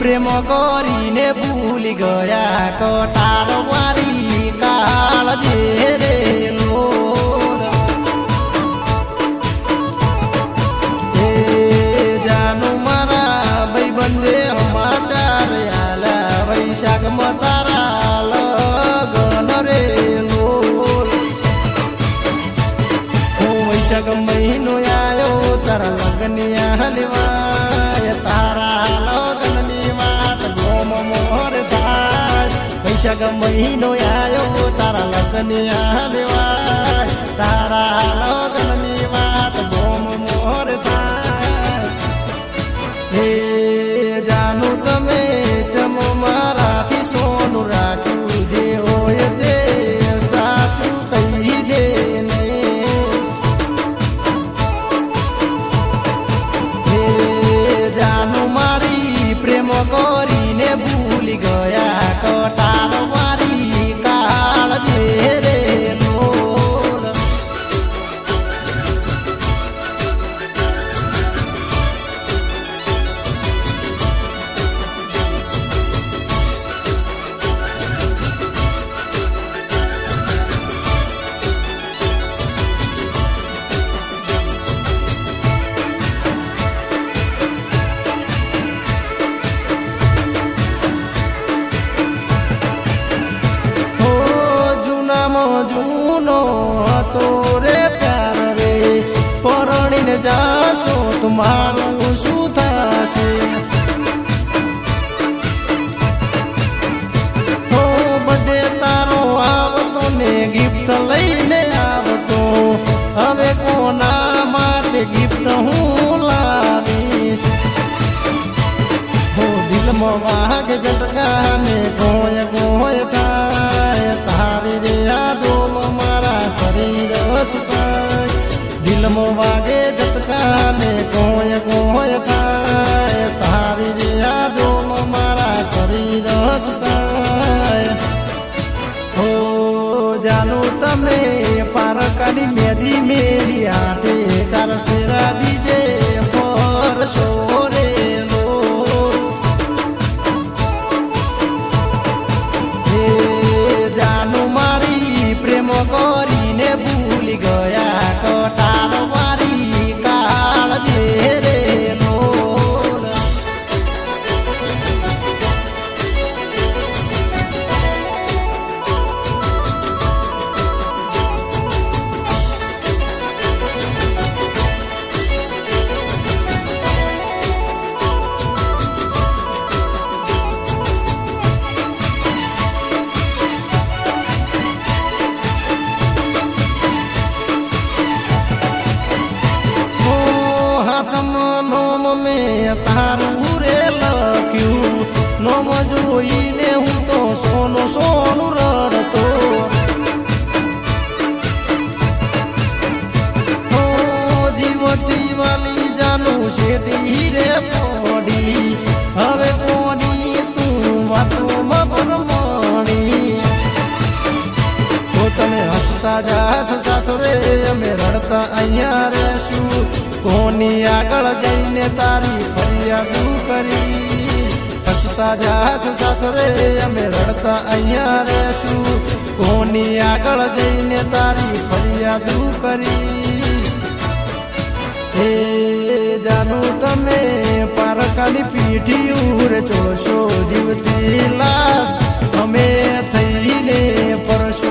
પ્રેમ કરીને ભૂલી ગયા કટાર વારી કાળ જે રે લોર એ જાનું મારા ભાઈ બંધે સમાચાર આલા વૈશાખમાં તારા લગન રે લોર હું વૈશાખ મહિનો આવ્યો તારા લગ્ન હાલવા તારા લગ્નની વાત ગોમ મોર થાય વૈશાખ મહિનો આવ્યો તારા લગ્ન હાલવા તારા લગ્નની વાત ગોમ મોર થાય હે જાનું તમે ચમો મારાથી સોનું રાખ્યું જે હોય તે સાચું કહી દે ને જાનું મારી પ્રેમ કરીને ભૂલી ગયા કટાર વારી કાળ જે રે લોર જૂનો હતો રે પ્યાર રે પરણીને જાશો તમારું શું થશે હો બધે તારો આવતો ને ગિફ્ટ લઈને આવતો હવે કોના માટે ગિફ્ટ હું લાવીશ હો દિલમાં વાગે ઝટકા ને ગોય ગોય થાય તારી રે યાદોમાં મારા શરીર સુકાય દિલમાં વાગે ઝટકા ને ગોય ગોય થાય તારી રે યાદોમાં મારા શરીર સુકાય હો જાનું તમે પારકાની મેદી મેરી હાથે ચાર ફેરા બીજે પરસો રે જાનું મારી પ્રેમ કરીને ભૂલી ગયા કટાર વારી કાળ જે રે લોર નોમ મેં તારું રે લખ્યું નોમ જોઈને હું તો સોનું સોનું રડતો હો જીવતી વાલી જાનું શેઠી રે પોડી હવે કોની તું વાતોમાં પરમણી તો તમે હસતા જાત સાસરે અમે રડતા અહીંયા રહેશું કોની આગળ જઈને તારી ફરિયાદ કરી હસતા જાત સાસરે અમે રડતા અહીંયા રહેશું કોની આગળ જઈને તારી ફરિયાદ કરી હે જાનું તમે પારકાની પીઠી ઉરે ચોળશો જીવતી લાશ અમે થઈને પરશો